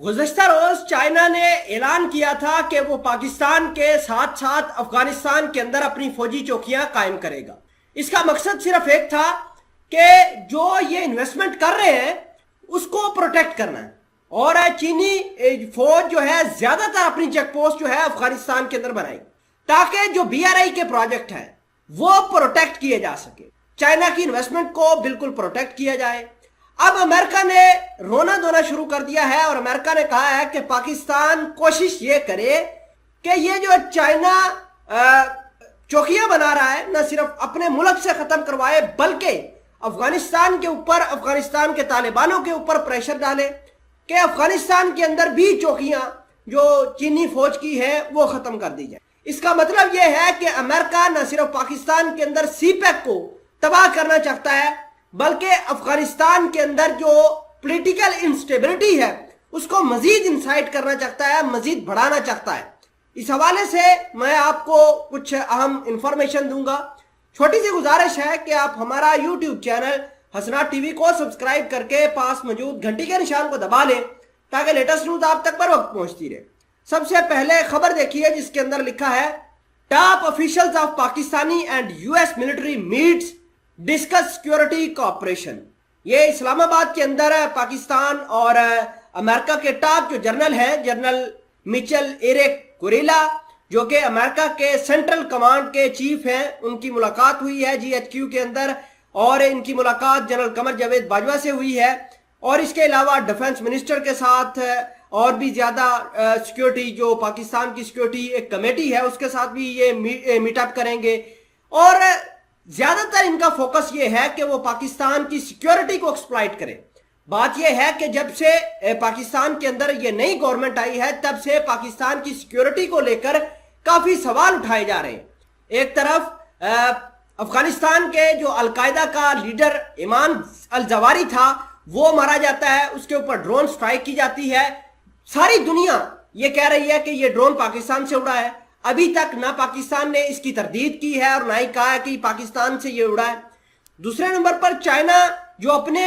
गुज़श्ता रोज China ने ऐलान किया था कि वो पाकिस्तान के साथ साथ अफगानिस्तान के अंदर अपनी फौजी चौकियां कायम करेगा। इसका मकसद सिर्फ एक था कि जो ये इन्वेस्टमेंट कर रहे हैं उसको प्रोटेक्ट करना है, और चीनी फौज जो है ज्यादातर अपनी चेक पोस्ट जो है अफगानिस्तान के अंदर बनाई ताकि जो BRI के प्रोजेक्ट है वो प्रोटेक्ट किए जा सके, चाइना की इन्वेस्टमेंट को बिल्कुल प्रोटेक्ट किया जाए। अब अमेरिका ने रोना धोना शुरू कर दिया है और अमेरिका ने कहा है कि पाकिस्तान कोशिश ये करे कि ये जो चाइना चौकियां बना रहा है न सिर्फ अपने मुल्क से खत्म करवाए बल्कि अफगानिस्तान के ऊपर, अफगानिस्तान के तालिबानों के ऊपर प्रेशर डाले कि अफगानिस्तान के अंदर भी चौकियां जो चीनी फौज की है वो खत्म कर दी जाए। इसका मतलब यह है कि अमेरिका न सिर्फ पाकिस्तान के अंदर CPEC को तबाह करना चाहता है बल्कि अफगानिस्तान के अंदर जो पॉलिटिकल इंस्टेबिलिटी है उसको मजीद इंसाइट करना चाहता है, मजीद बढ़ाना चाहता है। इस हवाले से मैं आपको कुछ अहम इंफॉर्मेशन दूंगा। छोटी सी गुजारिश है कि आप हमारा YouTube चैनल हसनात टीवी को सब्सक्राइब करके पास मौजूद घंटी के निशान को दबा लें ताकि लेटेस्ट न्यूज आप तक पर वक्त पहुंचती रहे। सबसे पहले खबर देखिए जिसके अंदर लिखा है top officials of Pakistani and US military meets discuss security cooperation. ये इस्लामाबाद के अंदर पाकिस्तान और अमेरिका के टॉप जो जनरल हैं, जनरल मिचेल एरिक कुरेला जो कि अमेरिका के सेंट्रल कमांड के चीफ हैं, उनकी मुलाकात हुई है GHQ के अंदर, और इनकी मुलाकात जनरल कमर जावेद बाजवा से हुई है। और इसके अलावा डिफेंस मिनिस्टर के साथ और भी ज्यादा सिक्योरिटी जो पाकिस्तान की सिक्योरिटी एक कमेटी है उसके साथ भी ये मीटअप करेंगे। और ज्यादातर इनका फोकस ये है कि वो पाकिस्तान की सिक्योरिटी को एक्सप्लॉइट करें। बात यह है कि जब से पाकिस्तान के अंदर ये नई गवर्नमेंट आई है तब से पाकिस्तान की सिक्योरिटी को लेकर काफी सवाल उठाए जा रहे हैं। एक तरफ अफगानिस्तान के जो अलकायदा का लीडर ईमान अल जवारी था वो मारा जाता है, उसके ऊपर ड्रोन स्ट्राइक की जाती है। सारी दुनिया ये कह रही है कि ये ड्रोन पाकिस्तान से उड़ा है। अभी तक ना पाकिस्तान ने इसकी तरदीद की है और ना ही कहा है कि पाकिस्तान से ये उड़ा है। दूसरे नंबर पर चाइना जो अपने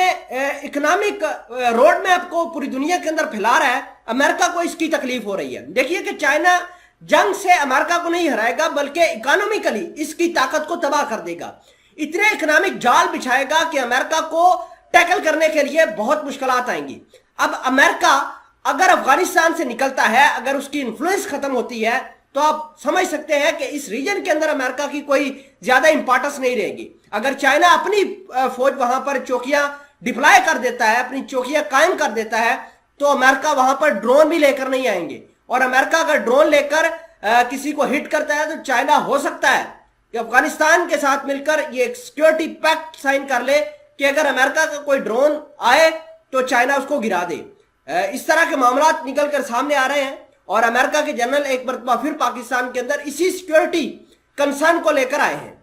इकोनॉमिक रोड मैप को पूरी दुनिया के अंदर फैला रहा है, अमेरिका को इसकी तकलीफ हो रही है। देखिए कि चाइना जंग से अमेरिका को नहीं हराएगा बल्कि इकोनॉमिकली इसकी ताकत को तबाह कर देगा। इतने इकोनॉमिक जाल बिछाएगा कि अमेरिका को टैकल करने के लिए बहुत मुश्किलात आएंगी। अब अमेरिका अगर अफगानिस्तान से निकलता है, अगर उसकी इन्फ्लुएंस खत्म होती है तो आप समझ सकते हैं कि इस रीजन के अंदर अमेरिका की कोई ज्यादा इंपॉर्टेंस नहीं रहेगी। अगर चाइना अपनी फौज वहां पर चौकियां डिप्लॉय कर देता है, अपनी चौकियां कायम कर देता है, तो अमेरिका वहां पर ड्रोन भी लेकर नहीं आएंगे। और अमेरिका अगर ड्रोन लेकर किसी को हिट करता है तो चाइना हो सकता है कि अफगानिस्तान के साथ मिलकर ये एक सिक्योरिटी पैक्ट साइन कर ले कि अगर अमेरिका का कोई ड्रोन आए तो चाइना उसको गिरा दे। इस तरह के मामला निकल कर सामने आ रहे हैं और अमेरिका के जनरल एक मरतबा फिर पाकिस्तान के अंदर इसी सिक्योरिटी कंसर्न को लेकर आए हैं।